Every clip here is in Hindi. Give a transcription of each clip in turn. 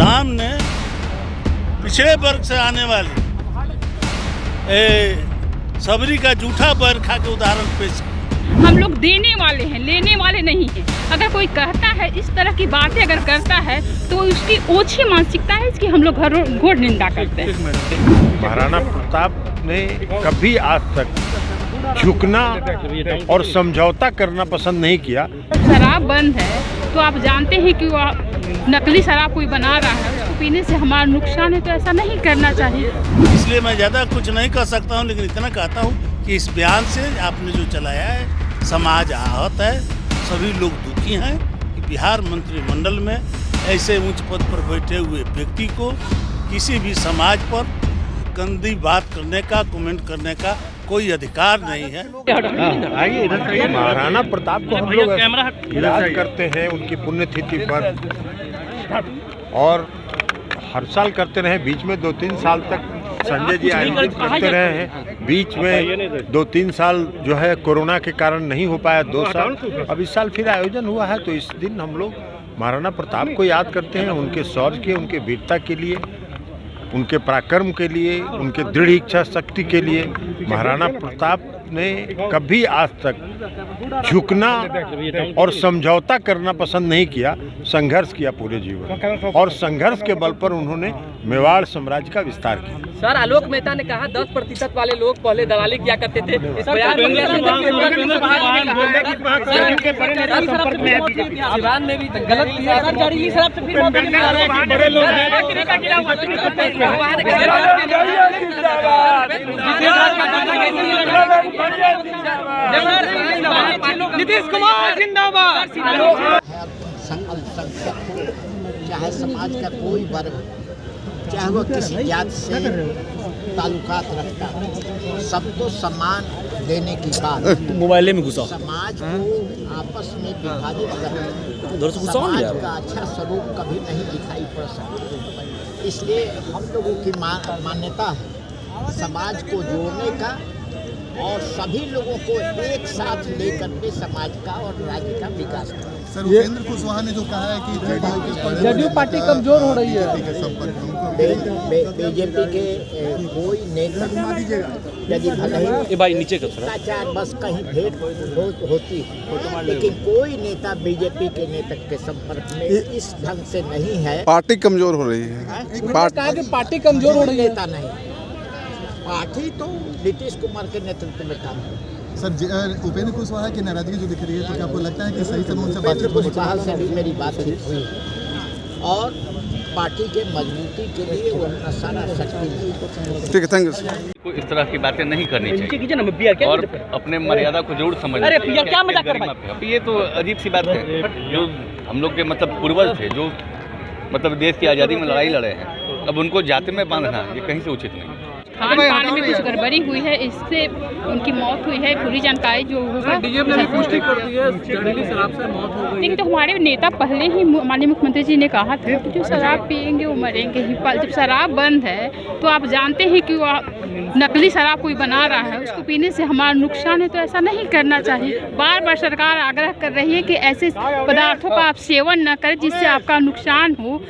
राम ने पिछड़े वर्ग से आने वाले सबरी का जूठा बर खा के उदाहरण पेश किया। हम लोग देने वाले हैं, लेने वाले नहीं हैं। अगर कोई कहता है इस तरह की बातें अगर करता है तो उसकी ओछी मानसिकता है, इसकी हम लोग घोर निंदा करते हैं। महाराणा प्रताप ने कभी आज तक झुकना और समझौता करना पसंद नहीं किया। शराब बंद है तो आप जानते हैं कि नकली शराब कोई बना रहा है, उसको पीने से हमारा नुकसान है, तो ऐसा नहीं करना चाहिए। इसलिए मैं ज़्यादा कुछ नहीं कर सकता हूँ, लेकिन इतना कहता हूँ कि इस बयान से आपने जो चलाया है समाज आहत है, सभी लोग दुखी हैं कि बिहार मंत्रिमंडल में ऐसे उच्च पद पर बैठे हुए व्यक्ति को किसी भी समाज पर गंदी बात करने का, कमेंट करने का कोई अधिकार नहीं है। महाराणा प्रताप को हम लोग याद करते हैं उनकी पुण्यतिथि पर, और हर साल करते रहे। बीच में 2-3 साल तक संजय जी आयोजित करते रहे हैं। बीच में 2-3 साल जो है कोरोना के कारण नहीं हो पाया, 2 साल। अब इस साल फिर आयोजन हुआ है, तो इस दिन हम लोग महाराणा प्रताप को याद करते हैं, उनके शौर्य के, उनके वीरता के लिए, उनके पराक्रम के लिए, उनके दृढ़ इच्छा शक्ति के लिए। महाराणा प्रताप ने कभी आज तक झुकना और समझौता करना पसंद नहीं किया, संघर्ष किया पूरे जीवन, और संघर्ष के बल पर उन्होंने मेवाड़ साम्राज्य का विस्तार किया। सर, आलोक मेहता ने कहा 10% वाले लोग पहले दलाली किया करते थे। इस बयान में भी गलत नीतीश कुमार जिंदाबाद। अल्पसंख्यक हो, चाहे समाज का कोई वर्ग, चाहे वह किसी जाति से ताल्लुकात रखता हो, सबको सम्मान देने की बात मोबाइल में घुसा समाज को आपस में विभाजित करना, समाज का अच्छा स्वरूप कभी नहीं दिखाई पड़ सकता। इसलिए हम लोगों की मान्यता है समाज को जोड़ने का और सभी लोगों को एक साथ लेकर के समाज का और राज्य का विकास करना। सर, उपेंद्र कुशवाहा ने जो कहा है कि जदयू पार्टी कमजोर हो रही है, बीजेपी के कोई नेता यदि भले भाई नीचे भ्रष्टाचार बस कहीं भेंट होती है, लेकिन कोई नेता बीजेपी के नेता के संपर्क में इस ढंग से नहीं है। पार्टी कमजोर हो रही है। पार्टी कमजोर हो रही है, नेता नहीं, पार्टी तो नीतीश कुमार के नेतृत्व में काम है। सर, उपेंद्र कुशवाहा की नाराजगी जो दिख रही है, तो क्या आपको लगता है कि सही समय उनसे उपेंद्र कुशवाहा से भी मेरी बातचीत हुई और पार्टी के मजबूती के लिए वो अपना सारा शक्ति। ठीक है, थैंक यू। को इस तरह की बातें नहीं करनी चाहिए और अपने मर्यादा को जरूर समझना चाहिए। क्या मजाक कर रहे हैं? अब ये तो अजीब सी बात है, जो हम लोग के मतलब पूर्वज थे, जो मतलब देश की आज़ादी में लड़ाई लड़े हैं, अब उनको जाति में बांधना ये कहीं से उचित नहीं। खान पान में कुछ गड़बड़ी हुई है, इससे उनकी मौत हुई है। पूरी जानकारी जो होगा पुष्टि कर दी है, जहरीली शराब से मौत हो गई। लेकिन तो हमारे नेता पहले ही माननीय मुख्यमंत्री जी ने कहा था कि जो शराब पियेंगे वो मरेंगे ही। जब शराब बंद है तो आप जानते हैं कि नकली शराब कोई बना रहा है, उसको पीने से हमारा नुकसान है, तो ऐसा नहीं करना चाहिए। बार बार सरकार आग्रह कर रही है कि ऐसे पदार्थों का आप सेवन न करें जिससे आपका नुकसान हो,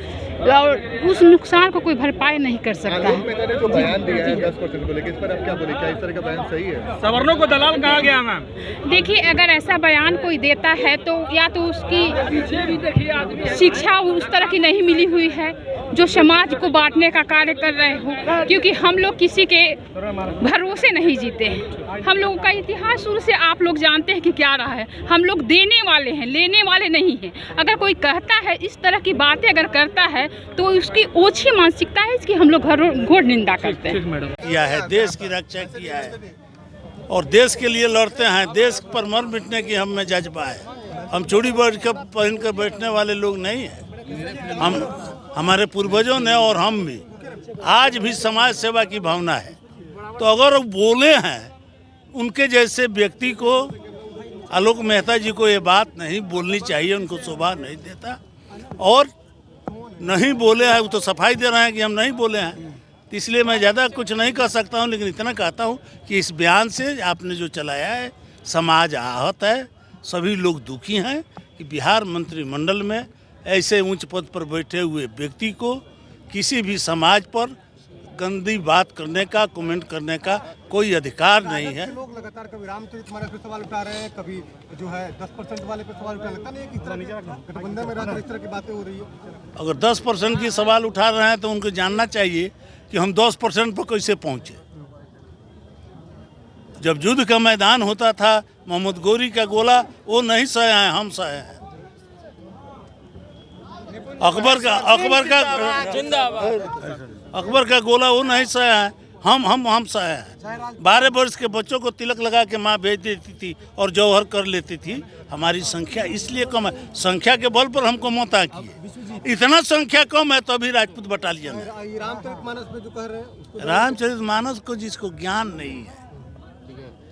और उस नुकसान को कोई भरपाई नहीं कर सकता है। जो बयान दिया है 10% को लेकर, इस पर आप क्या बोले, क्या इस तरह का बयान सही है? सवर्णों को दलाल कहा गया मैम। देखिए, अगर ऐसा बयान कोई देता है तो या तो उसकी शिक्षा उस तरह की नहीं मिली हुई है जो समाज को बांटने का कार्य कर रहे हो, क्योंकि हम लोग किसी के भरोसे नहीं जीते हैं। हम लोगों का इतिहास शुरू से आप लोग जानते हैं कि क्या रहा है। हम लोग देने वाले हैं, लेने वाले नहीं हैं। अगर कोई कहता है इस तरह की बातें अगर करता है तो उसकी ओछी मानसिकता है, इसकी हम लोग घोर निंदा करते हैं। किया है, देश की रक्षा किया है और देश के लिए लड़ते हैं। देश पर मर मिटने की हम में जज्बा है। हम चूड़ी पहन कर बैठने वाले लोग नहीं हैं। हम, हमारे पूर्वजों ने और हम भी आज भी समाज सेवा की भावना है। तो अगर बोले हैं उनके जैसे व्यक्ति को, आलोक मेहता जी को ये बात नहीं बोलनी चाहिए, उनको शोभा नहीं देता। और नहीं बोले हैं, वो तो सफाई दे रहे हैं कि हम नहीं बोले हैं। इसलिए मैं ज़्यादा कुछ नहीं कर सकता हूं, लेकिन इतना कहता हूं कि इस बयान से आपने जो चलाया है समाज आहत है, सभी लोग दुखी हैं कि बिहार मंत्रिमंडल में ऐसे ऊंच पद पर बैठे हुए व्यक्ति को किसी भी समाज पर गंदी बात करने का, कमेंट करने का कोई अधिकार नहीं है। लोग लगातार कभी रामचरितमानस पे सवाल उठा रहे हैं, कभी जो है 10% वाले पे सवाल उठा, लगता नहीं है कि इस तरह गठबंधन में रहकर इस तरह की बातें हो रही है। अगर 10% की सवाल उठा रहे हैं तो उनको जानना चाहिए कि हम 10% पर कैसे पहुंचे। जब युद्ध का मैदान होता था, मोहम्मद गोरी का गोला वो नहीं सहे हैं, हम सहे हैं। अकबर का गोला वो नहीं सहे हैं, हम सहे हैं। 12 वर्ष के बच्चों को तिलक लगा के माँ भेज देती थी और जौहर कर लेती थी। हमारी संख्या इसलिए कम है, संख्या के बल पर हमको मोता किए। इतना संख्या कम है तो अभी राजपूत बटालियन है। रामचरितमानस पे जो कह रहे हैं, रामचरितमानस को जिसको ज्ञान नहीं है,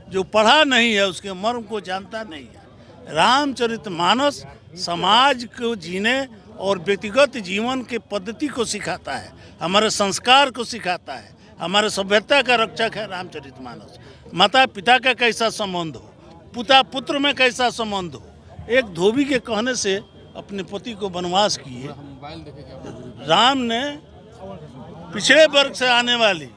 जो पढ़ा नहीं है, उसके मर्म को जानता नहीं है। रामचरितमानस समाज को जीने और व्यक्तिगत जीवन के पद्धति को सिखाता है, हमारे संस्कार को सिखाता है, हमारे सभ्यता का रक्षक है रामचरितमानस। माता पिता का कैसा संबंध हो, पिता पुत्र में कैसा संबंध हो। एक धोबी के कहने से अपने पति को वनवास किए। राम ने पिछड़े वर्ग से आने वाली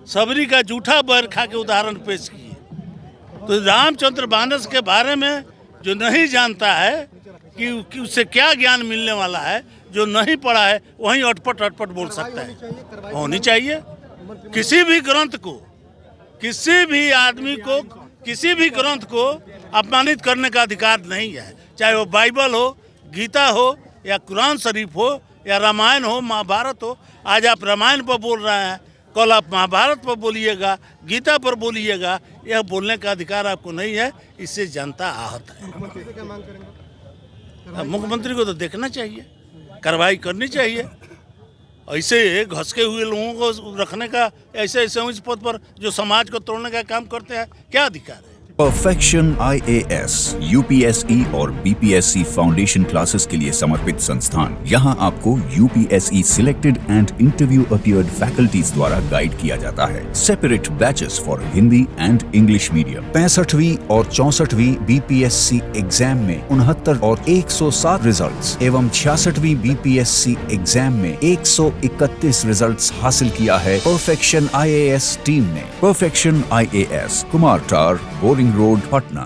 सबरी का जूठा बैर खा के उदाहरण पेश किए। तो रामचंद्र मानस के बारे में जो नहीं जानता है कि उससे क्या ज्ञान मिलने वाला है, जो नहीं पढ़ा है वहीं अटपट बोल सकता है। होनी चाहिए। किसी भी ग्रंथ को, किसी भी आदमी को, किसी भी ग्रंथ को अपमानित करने का अधिकार नहीं है, चाहे वो बाइबल हो, गीता हो या कुरान शरीफ हो या रामायण हो, महाभारत हो। आज आप रामायण पर बोल रहे हैं, कल आप महाभारत पर बोलिएगा, गीता पर बोलिएगा। यह बोलने का अधिकार आपको नहीं है, इससे जनता आहत है। मुख्यमंत्री को तो देखना चाहिए, कार्रवाई करनी चाहिए। ऐसे घसके हुए लोगों को रखने का, ऐसे उस पद पर जो समाज को तोड़ने का काम करते हैं, क्या अधिकार है? परफेक्शन IAS, UPSE और BPSC फाउंडेशन क्लासेस के लिए समर्पित संस्थान। यहाँ आपको UPSE selected and interview appeared faculties द्वारा गाइड किया जाता है। Separate batches for Hindi and English medium. 65वीं और 64वीं BPSC एग्जाम में 69 और 107 रिजल्ट्स एवं 66वीं BPSC एग्जाम में 131 रिजल्ट्स हासिल किया है परफेक्शन IAS टीम ने। परफेक्शन IAS, कुमार टार, बोरिंग रोड, पटना।